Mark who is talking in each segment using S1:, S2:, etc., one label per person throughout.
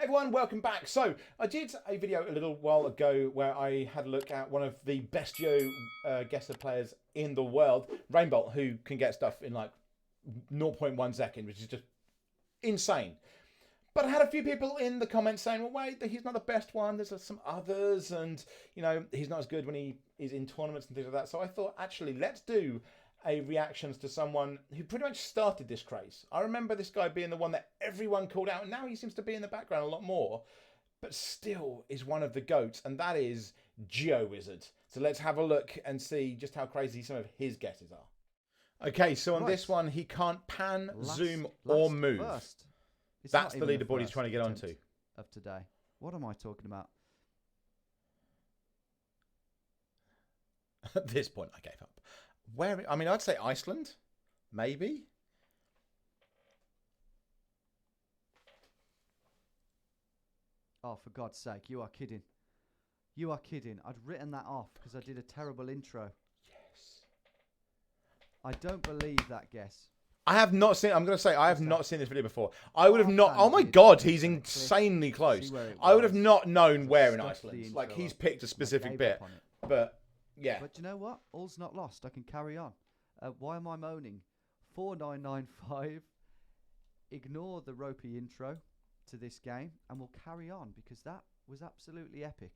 S1: everyone, welcome back. So I did a video a little while ago where I had a look at one of the best GeoGuessr players in the world, Rainbolt, who can get stuff in like 0.1 second, which is just insane. But I had a few people in the comments saying, well, wait, he's not the best one. There's some others, and you know, he's not as good when he is in tournaments and things like that. So I thought, actually, let's do a reactions to someone who pretty much started this craze. I remember this guy being the one that everyone called out, and now he seems to be in the background a lot more, but still is one of the GOATs, and that is GeoWizard. So let's have a look and see just how crazy some of his guesses are. Okay, so on this one, he can't pan, zoom, or move. That's the leaderboard he's trying to get onto.
S2: Of today. What am I talking about?
S1: At this point, I gave up. Where? I mean, I'd say Iceland, maybe.
S2: Oh, for God's sake, you are kidding. You are kidding. I'd written that off because I did a terrible intro.
S1: Yes.
S2: I don't believe that guess.
S1: I have not seen. I'm going to say I have not seen this video before. I would have not. Oh my God, he's insanely close. I would have not known where in Iceland. Like he's picked a specific bit, but. Yeah.
S2: But you know what? All's not lost. I can carry on. Why am I moaning? 4995. Ignore the ropey intro to this game, and we'll carry on because that was absolutely epic.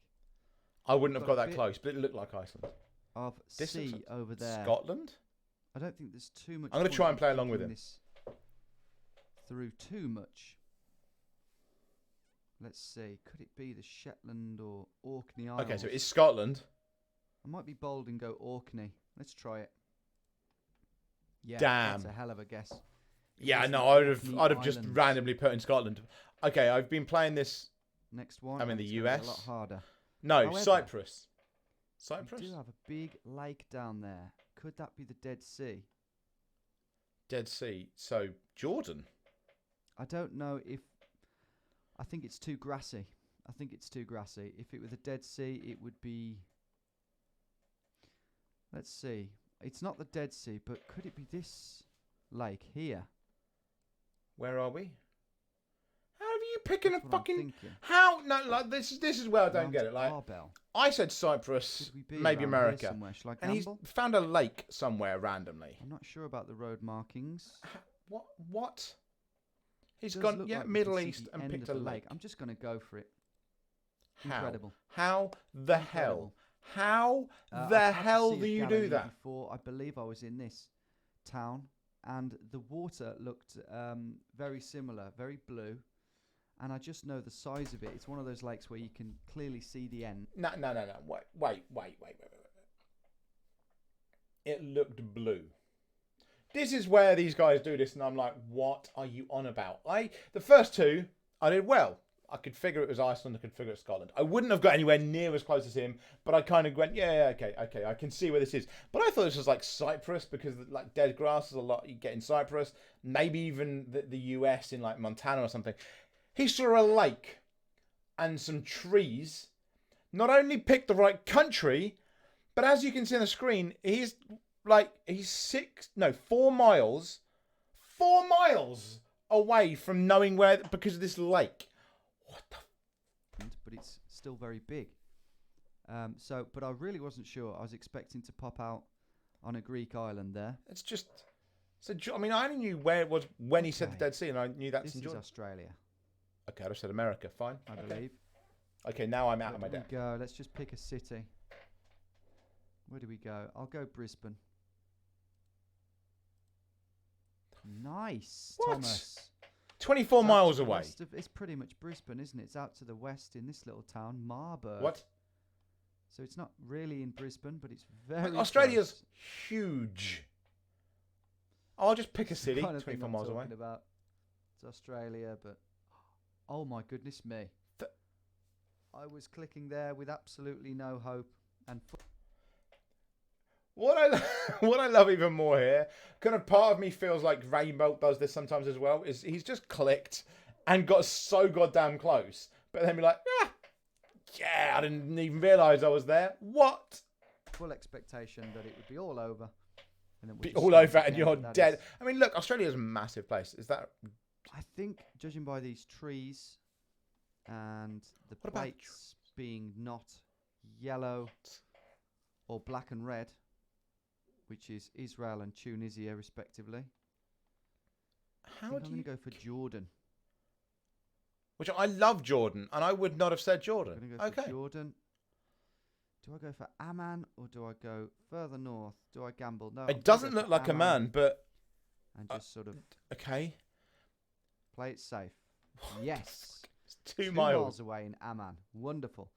S1: I wouldn't have got that close, but it looked like Iceland.
S2: Of sea over there.
S1: Scotland?
S2: I don't think there's too much.
S1: I'm going to try and play along with him.
S2: Through too much. Let's see. Could it be the Shetland or Orkney Islands?
S1: Okay, so it's Scotland.
S2: I might be bold and go Orkney. Let's try it. Yeah,
S1: damn,
S2: that's a hell of a guess.
S1: Yeah, no, I'd have just randomly put in Scotland. Okay, I've been playing this.
S2: Next one.
S1: I'm in the US.
S2: A lot harder.
S1: No,
S2: however,
S1: Cyprus. Cyprus.
S2: We do have a big lake down there. Could that be the Dead Sea?
S1: Dead Sea. So Jordan.
S2: I don't know if. I think it's too grassy. I think it's too grassy. If it were the Dead Sea, it would be. Let's see. It's not the Dead Sea, but could it be this lake here?
S1: Where are we? How are you picking
S2: That's
S1: a fucking... How? No, like this is where I don't get it. Like I said Cyprus, maybe America. And he's found a lake somewhere randomly.
S2: I'm not sure about the road markings.
S1: What? He's gone, yeah, like Middle East and picked a lake.
S2: I'm just going to go for it.
S1: How?
S2: Incredible.
S1: How the hell? How the hell do you do that?
S2: Before, I believe I was in this town, and the water looked very similar, very blue, and I just know the size of it. It's one of those lakes where you can clearly see the end.
S1: No. Wait. It looked blue. This is where these guys do this, and I'm like, what are you on about? The first two, I did well. I could figure it was Iceland. I could figure it was Scotland. I wouldn't have got anywhere near as close as him, but I kind of went, yeah, okay. I can see where this is. But I thought this was like Cyprus because like dead grass is a lot you get in Cyprus. Maybe even the US in like Montana or something. He saw a lake and some trees. Not only picked the right country, but as you can see on the screen, he's 4 miles away from knowing where because of this lake. What the?
S2: But it's still very big. But I really wasn't sure. I was expecting to pop out on a Greek island there.
S1: It's just. So I mean, I only knew where it was when he said the Dead Sea, and I knew that's in Jordan.
S2: This is Australia.
S1: Okay, I said America. Fine.
S2: I believe.
S1: Okay, now I'm out of my depth.
S2: Go. Let's just pick a city. Where do we go? I'll go Brisbane. Nice,
S1: what?
S2: Thomas.
S1: 24 miles away.
S2: It's pretty much Brisbane, isn't it? It's out to the west in this little town, Marburg.
S1: What?
S2: So it's not really in Brisbane, but it's very
S1: Australia's
S2: close.
S1: Huge. I'll just pick a city 24 miles away.
S2: It's Australia, but oh my goodness me. I was clicking there with absolutely no hope. And
S1: what I love even more here, kind of part of me feels like Rainbolt does this sometimes as well, is he's just clicked and got so goddamn close. But then be like, yeah, I didn't even realise I was there. What?
S2: Full expectation that it would be all over. And it would
S1: be all over and you're dead. I mean, look, Australia's a massive place. Is that...
S2: I think, judging by these trees, and the
S1: What about
S2: plates being not yellow or black and red, which is Israel and Tunisia respectively.
S1: How
S2: I'm
S1: do
S2: going
S1: you
S2: to go for Jordan.
S1: Which I love Jordan, and I would not have said Jordan.
S2: I'm going to go for Jordan. Do I go for Amman or do I go further north? Do I gamble? No.
S1: It doesn't look like
S2: Amman
S1: a man, but
S2: and just sort of
S1: okay.
S2: play it safe. Yes.
S1: It's
S2: 2
S1: 2
S2: miles away in Amman. Wonderful.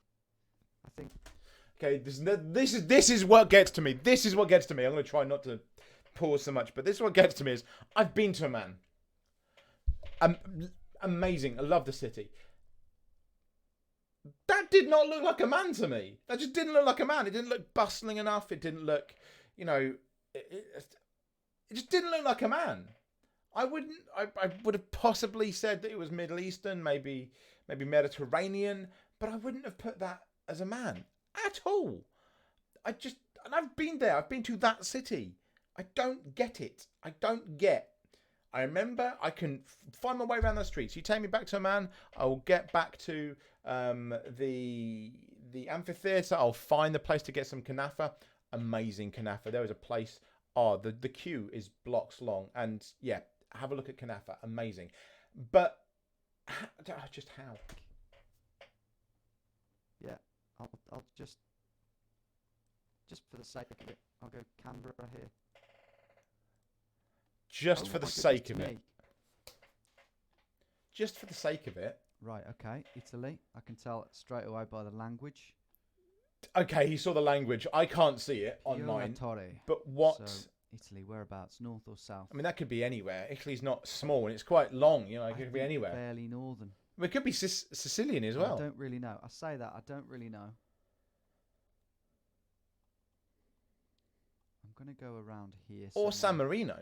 S2: I think.
S1: Okay, this is what gets to me. This is what gets to me. I'm going to try not to pause so much, but this is what gets to me is I've been to Amman. Amazing. I love the city. That did not look like a man to me. That just didn't look like a man. It didn't look bustling enough. It didn't look, it just didn't look like a man. I would have possibly said that it was Middle Eastern, maybe Mediterranean, but I wouldn't have put that as a man at all. And I've been there. I've been to that city. I don't get it. I remember I can find my way around the streets. You take me back to Amman, I will get back to the amphitheatre. I'll find the place to get some kanafa. Amazing kanafa. There is a place. Oh, the queue is blocks long. And yeah, have a look at kanafa. Amazing. But just how?
S2: Yeah, I'll just for the sake of it, I'll go Canberra here.
S1: Just for the sake of it. Just for the sake of it.
S2: Right, okay. Italy. I can tell straight away by the language.
S1: Okay, he saw the language. I can't see it on mine. But what?
S2: So, Italy, whereabouts? North or south?
S1: I mean, that could be anywhere. Italy's not small and it's quite long. It could be anywhere.
S2: Fairly northern.
S1: It could be Sicilian as well.
S2: I don't really know. I say that. I don't really know. I'm going to go around here.
S1: Or San Marino.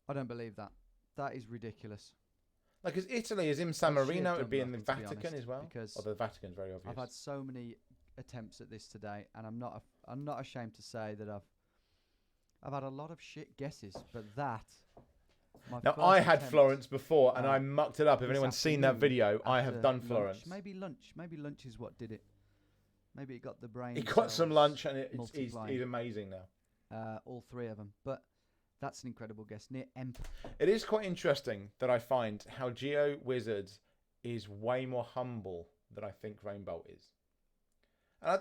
S2: I don't believe that. That is ridiculous.
S1: Like, as Italy is in San Marino, it would be in the Vatican as well.
S2: Because
S1: the Vatican's very obvious.
S2: I've had so many attempts at this today, and I'm not ashamed to say that I've had a lot of shit guesses, but that.
S1: Now I had Florence before, and I mucked it up. If anyone's seen that video, I have done Florence.
S2: Maybe lunch is what did it. Maybe it got the brain.
S1: He got some lunch, and he's amazing now.
S2: All 3 of them, but. That's an incredible guess. Near Emp.
S1: It is quite interesting that I find how GeoWizard is way more humble than I think Rainbolt is. And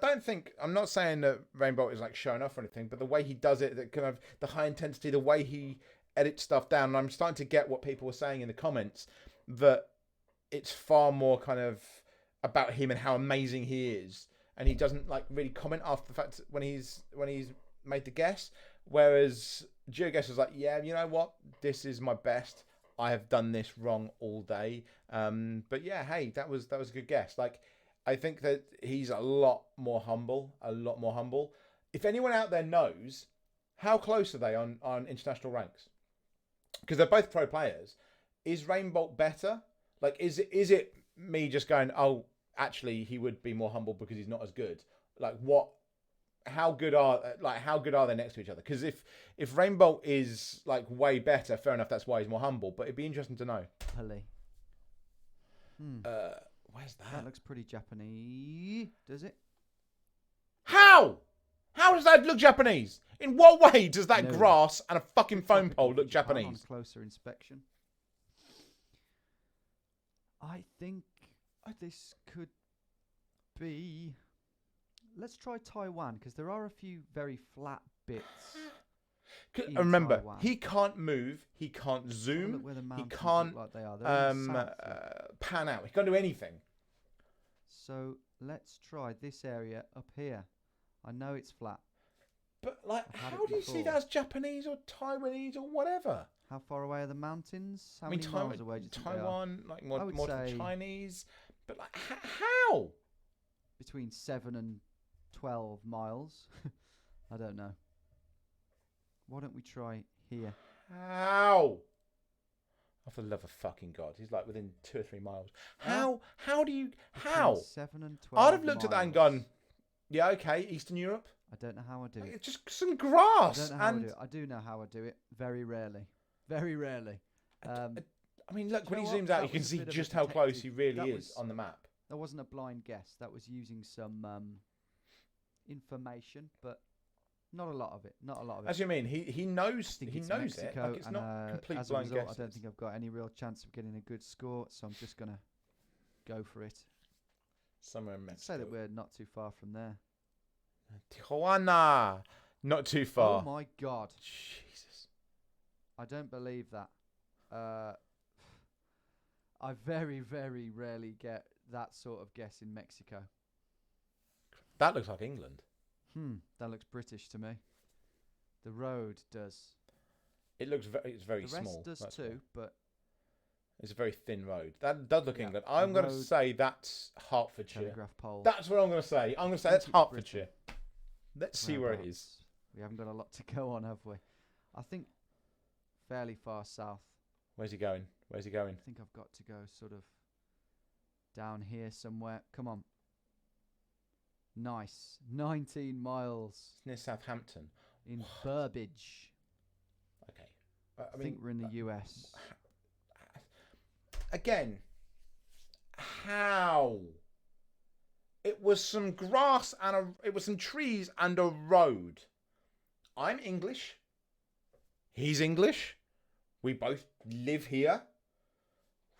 S1: I'm not saying that Rainbolt is like showing off or anything, but the way he does it, that kind of the high intensity, the way he edits stuff down, and I'm starting to get what people were saying in the comments, that it's far more kind of about him and how amazing he is. And he doesn't like really comment after the fact when he's made the guess. Whereas GeoGuessr was like, yeah, you know what? This is my best. I have done this wrong all day. But yeah, hey, that was a good guess. Like, I think that he's a lot more humble. If anyone out there knows, how close are they on international ranks? Because they're both pro players. Is Rainbolt better? Like, is it me just going, oh, actually, he would be more humble because he's not as good? Like, what? How good are they next to each other? Because if Rainbolt is like way better, fair enough. That's why he's more humble. But it'd be interesting to know.
S2: Pali.
S1: Where's that?
S2: That looks pretty Japanese, does it?
S1: How does that look Japanese? In what way does that grass and a fucking phone pole look Japanese?
S2: On closer inspection, I think this could be. Let's try Taiwan, because there are a few very flat bits.
S1: Remember,
S2: Taiwan.
S1: he can't move, he can't zoom, he can't
S2: like they are.
S1: pan out. He can't do anything.
S2: So let's try this area up here. I know it's flat.
S1: But like, how do you see that as Japanese or Taiwanese or whatever?
S2: How far away are the mountains? How many miles away do you think
S1: Taiwan,
S2: they are?
S1: like more Chinese. But like, how?
S2: Between 7 and 12 miles. I don't know. Why don't we try here?
S1: How? Oh, for the love of fucking God. He's like within 2 or 3 miles. How? How do you... How?
S2: 7 and 12
S1: I'd have looked at that and gone, yeah, okay, Eastern Europe.
S2: I don't know how I do it.
S1: It's just some grass.
S2: I don't know how I do it. I do know how I do it. Very rarely. Very rarely.
S1: I mean, look,
S2: Do
S1: when
S2: you
S1: he
S2: know what?
S1: zooms out,
S2: That
S1: you can
S2: was a
S1: see
S2: bit of a
S1: just how close he
S2: detective.
S1: really
S2: That
S1: is
S2: was-
S1: on the map.
S2: That wasn't a blind guess. That was using some information, but not a lot of it. Not a lot of it.
S1: As you mean, he knows
S2: I think
S1: he
S2: it's
S1: knows it.
S2: Mexico,
S1: Like it's
S2: and
S1: not complete
S2: as a
S1: blind
S2: result,
S1: guesses.
S2: I don't think I've got any real chance of getting a good score. So I'm just gonna go for it.
S1: Somewhere in
S2: Let's say
S1: Mexico.
S2: that we're not too far from there.
S1: Tijuana. Not too far.
S2: Oh my God!
S1: Jesus.
S2: I don't believe that. I very, very rarely get that sort of guess in Mexico.
S1: That looks like England.
S2: That looks British to me. The road does.
S1: It looks it's very
S2: The
S1: small.
S2: rest does
S1: That's
S2: too,
S1: why.
S2: but
S1: It's a very thin road. That does look
S2: Yeah,
S1: England.
S2: the
S1: I'm going to
S2: road-
S1: say that's Hertfordshire.
S2: telegraph pole.
S1: That's what I'm going to say. I'm going to say
S2: I
S1: that's
S2: think it's
S1: Hertfordshire. Let's see where it is.
S2: Whereabouts? We haven't got a lot to go on, have we? I think fairly far south.
S1: Where's he going? Where's he going?
S2: I think I've got to go sort of down here somewhere. Come on. Nice. 19 miles
S1: It's near Southampton.
S2: in Burbage.
S1: Okay.
S2: I think we're in the US.
S1: Again, how? It was some grass and it was some trees and a road. I'm English. He's English. We both live here.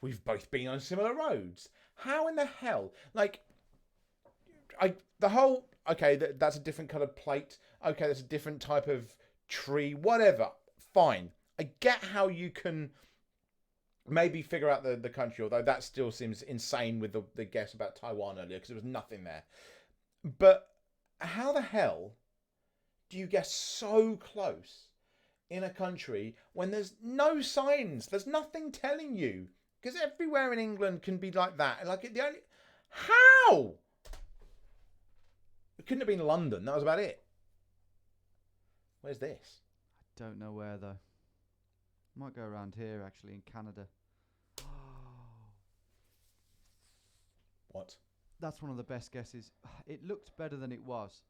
S1: We've both been on similar roads. How in the hell? Like, okay, that's a different coloured plate. Okay, that's a different type of tree. Whatever. Fine. I get how you can maybe figure out the country, although that still seems insane with the guess about Taiwan earlier because there was nothing there. But how the hell do you guess so close in a country when there's no signs? There's nothing telling you. Because everywhere in England can be like that. Like how? It couldn't have been London. That was about it. Where's this?
S2: Don't know where though. Might go around here actually in Canada.
S1: What?
S2: That's one of the best guesses. It looked better than it was.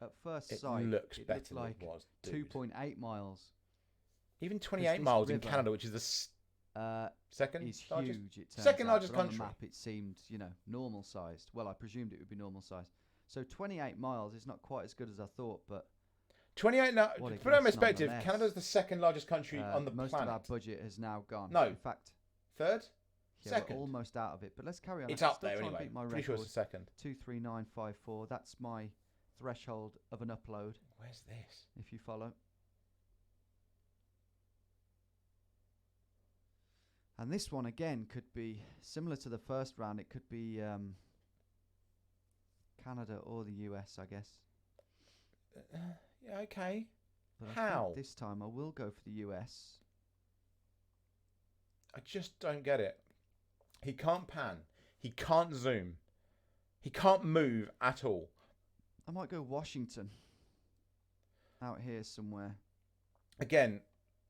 S2: At first
S1: It
S2: sight,
S1: looks
S2: it
S1: better
S2: looked
S1: than
S2: like
S1: it was. Dude.
S2: 2.8 miles.
S1: Even 28
S2: this
S1: miles in
S2: river,
S1: Canada, which is the second
S2: Is
S1: largest.
S2: huge. It turns
S1: second
S2: out,
S1: largest
S2: but on
S1: country.
S2: the map, it seemed, normal sized. Well, I presumed it would be normal sized. So 28 miles is not quite as good as I thought, but
S1: 28 now.
S2: What a
S1: To put it in
S2: guess
S1: perspective,
S2: nonetheless.
S1: Canada's the second largest country on the
S2: most
S1: planet.
S2: of our budget has now gone.
S1: No.
S2: In fact,
S1: Third?
S2: yeah,
S1: Second.
S2: we're almost out of it. But let's carry on.
S1: It's
S2: I can
S1: up
S2: still
S1: there
S2: try and
S1: anyway.
S2: beat my
S1: Pretty sure
S2: record.
S1: it's the second.
S2: 23954. That's my threshold of an upload,
S1: Where's this?
S2: if you follow. And this one again could be similar to the first round. It could be Canada or the US, I guess.
S1: Yeah, okay.
S2: But I
S1: How?
S2: think this time I will go for the US.
S1: I just don't get it. He can't pan. He can't zoom. He can't move at all.
S2: I might go Washington. Out here somewhere.
S1: Again,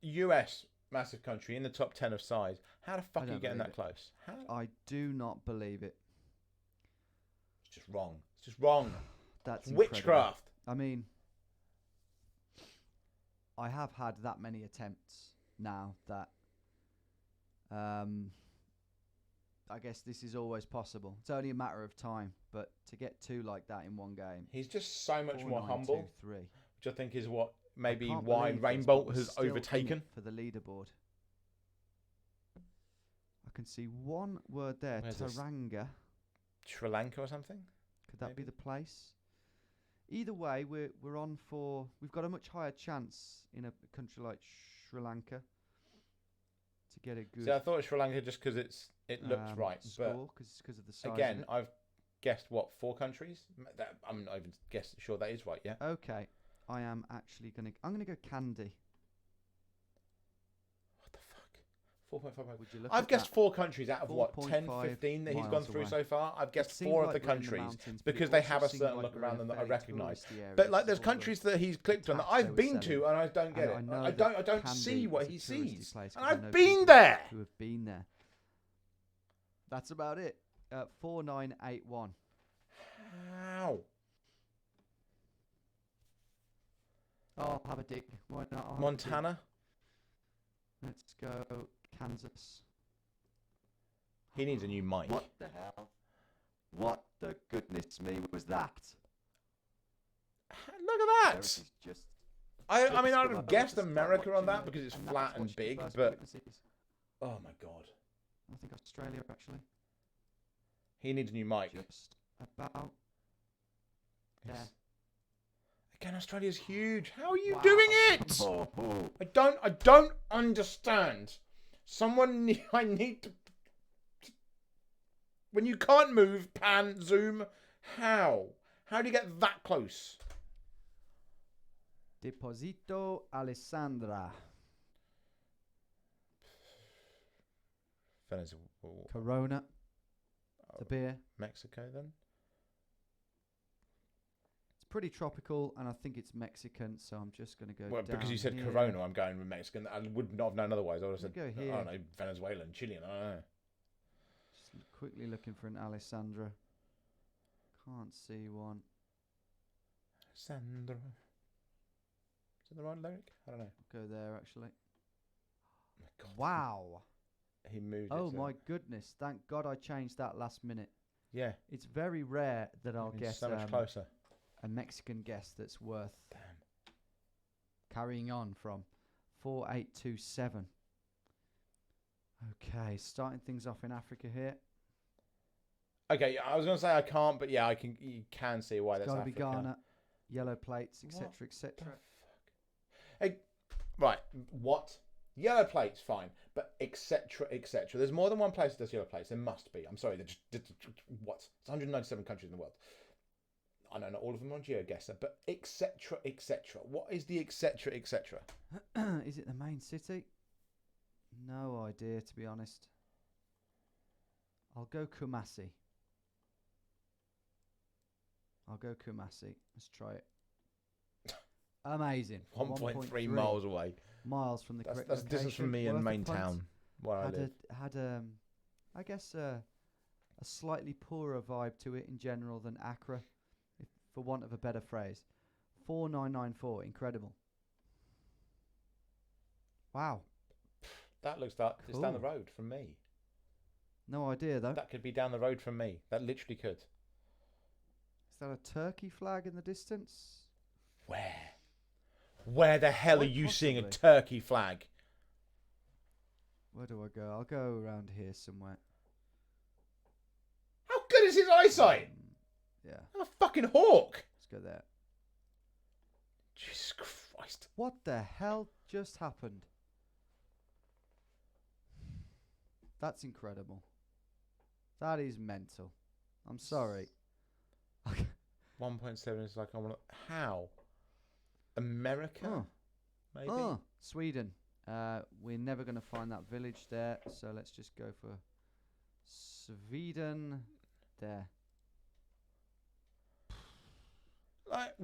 S1: US, massive country, in the top 10 of size. How the fuck
S2: I
S1: are you
S2: don't
S1: getting
S2: believe
S1: that
S2: it.
S1: close? How?
S2: I do not believe it.
S1: It's just wrong. It's just wrong.
S2: That's
S1: It's
S2: incredible.
S1: witchcraft.
S2: I mean, I have had that many attempts now that I guess this is always possible. It's only a matter of time, but to get two like that in one game.
S1: He's just so much
S2: 4,
S1: more
S2: 9,
S1: humble,
S2: 2, 3.
S1: which I think is what maybe
S2: I can't
S1: why
S2: believe this,
S1: Rainbolt
S2: but we're
S1: has
S2: still in
S1: overtaken.
S2: it for the leaderboard. I can see one word there,
S1: Where's this?
S2: Taranga.
S1: Sri Lanka or something?
S2: Could that be
S1: maybe?
S2: the place? Either way, we're on for. We've got a much higher chance in a country like Sri Lanka to get a good.
S1: See, I thought Sri Lanka just because it looks right,
S2: score because of the size.
S1: but
S2: of
S1: again,
S2: it.
S1: I've guessed what 4 countries? I'm not even sure that is right. Yeah.
S2: Okay, I am actually gonna. I'm gonna go Candy.
S1: What the fuck? 4.55.
S2: Would you look
S1: I've
S2: at
S1: guessed
S2: that?
S1: 4 countries out of what 10,
S2: 4.5
S1: 15 that he's gone
S2: miles
S1: through
S2: away.
S1: so far. I've guessed
S2: seemed
S1: 4
S2: like
S1: of the
S2: we're in the
S1: countries
S2: mountains, but it
S1: because they
S2: also
S1: have a
S2: seemed
S1: certain
S2: like
S1: look
S2: we're in
S1: around them that I
S2: very
S1: recognise.
S2: touristy areas,
S1: But like, there's
S2: all the
S1: countries that he's clicked on that
S2: tats they
S1: I've
S2: were
S1: been to,
S2: selling.
S1: and I don't get
S2: And
S1: it.
S2: I know
S1: I
S2: that
S1: don't
S2: Candy
S1: see what
S2: is a
S1: he
S2: touristy
S1: sees,
S2: place 'cause
S1: and
S2: I know
S1: I've been
S2: people
S1: there.
S2: who have been there. That's about it. 4981.
S1: How?
S2: I'll have a dig. Why not? I'll have a dig.
S1: Montana?
S2: Let's go Kansas.
S1: He needs a new mic.
S2: What the hell? What the goodness me was that?
S1: Look at that.
S2: Just
S1: I mean, I'd
S2: above
S1: have guessed
S2: the start
S1: America on
S2: watching
S1: that
S2: it,
S1: because it's
S2: and
S1: flat
S2: that's
S1: and
S2: watching the
S1: big,
S2: first
S1: but
S2: witnesses.
S1: oh my god.
S2: I think Australia actually.
S1: He needs a new mic.
S2: Just about there.
S1: Again, Australia's huge. How are you
S2: Wow.
S1: doing it?
S2: Oh.
S1: I don't understand. I need to. When you can't move, pan, zoom, how? How do you get that close?
S2: Deposito Alessandra.
S1: Venezuela.
S2: Corona. The beer.
S1: Mexico then?
S2: It's pretty tropical, and I think it's Mexican, so I'm just going to go
S1: Well,
S2: down
S1: because you said
S2: here.
S1: Corona, I'm going with Mexican. I would not have known otherwise. I would have said,
S2: Go
S1: I
S2: here.
S1: don't know, Venezuelan, Chilean, I don't know.
S2: Just quickly looking for an Alessandra. Can't see one.
S1: Sandra. Is it the right lyric? I don't know.
S2: Go there, actually.
S1: Oh my God.
S2: Wow.
S1: He moved
S2: Oh
S1: it.
S2: my goodness. Thank God I changed that last minute.
S1: Yeah.
S2: It's very rare that I'll
S1: It's
S2: get
S1: so much closer.
S2: a Mexican guest that's worth
S1: Damn.
S2: carrying on from. 4827. Okay, starting things off in Africa here.
S1: Okay, I was going to say I can't, but yeah, you can see why
S2: It's
S1: that's
S2: got to be
S1: Africa.
S2: Ghana. Yellow plates, etc.,
S1: What
S2: etc.
S1: the fuck? Hey, right, what? Yellow plates, fine, but etc., etc. There's more than one place that does yellow plates. There must be. I'm sorry. What? It's 197 countries in the world. I know not all of them are on GeoGuessr, but etc., etc. What is the etc., etc.?
S2: Is it the main city? No idea, to be honest. I'll go Kumasi. Let's try it. Amazing.
S1: 1.3 miles away.
S2: Miles from the correct
S1: That's the distance from me and
S2: Worth a
S1: main
S2: punt.
S1: town where I live.
S2: I guess a slightly poorer vibe to it in general than Accra, for want of a better phrase. 4994, incredible. Wow.
S1: That looks like it's down the
S2: Cool.
S1: road from me.
S2: No idea though.
S1: That could be down the road from me. That literally could.
S2: Is that a turkey flag in the distance?
S1: Where? Where the hell
S2: Quite
S1: are you seeing a
S2: possibly.
S1: turkey flag?
S2: Where do I go? I'll go around here somewhere.
S1: How good is his eyesight?
S2: Yeah,
S1: I'm a fucking hawk.
S2: let's go there.
S1: Jesus Christ.
S2: What the hell just happened? That's incredible. That is mental. I'm sorry.
S1: 1.7 is like, I want to... How? America?
S2: Oh.
S1: Maybe?
S2: Oh, Sweden. We're never going to find that village there, so let's just go for Sweden. There.
S1: Like,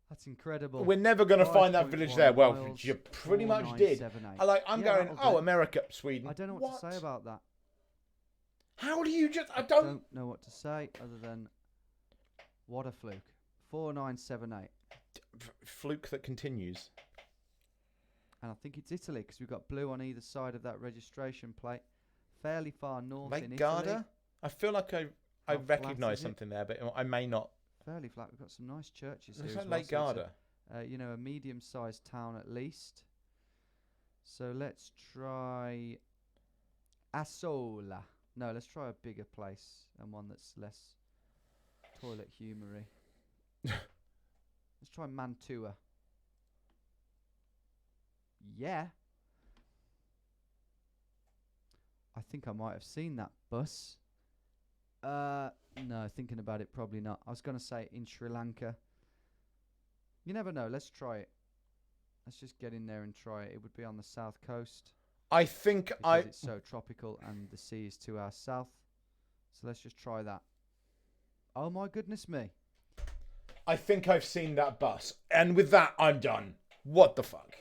S2: That's incredible.
S1: we're never going to find that village there. Well,
S2: miles,
S1: you pretty much did.
S2: 4978.
S1: I'm
S2: Yeah,
S1: going,
S2: that'll do.
S1: America, Sweden.
S2: I don't know what to say about that.
S1: How do you just... I
S2: Don't know what to say other than what a fluke. 4978.
S1: Fluke that continues.
S2: And I think it's Italy because we've got blue on either side of that registration plate. Fairly far north in
S1: Lake
S2: Italy.
S1: Garda? I feel like I
S2: How flat
S1: recognise
S2: is it?
S1: something there, but I may not.
S2: Fairly flat. We've got some nice churches here.
S1: Looks
S2: as
S1: like
S2: well,
S1: Lake
S2: so it's
S1: Garda.
S2: a medium-sized town at least. So let's try Asola. No, let's try a bigger place and one that's less toilet humoury. Let's try Mantua. Yeah. I think I might have seen that bus. No, thinking about it, probably not. I was going to say in Sri Lanka. You never know. Let's try it. Let's just get in there and try it. It would be on the south coast.
S1: I think
S2: Because it's so tropical and the sea is to our south. So let's just try that. Oh my goodness me.
S1: I think I've seen that bus. And with that, I'm done. What the fuck?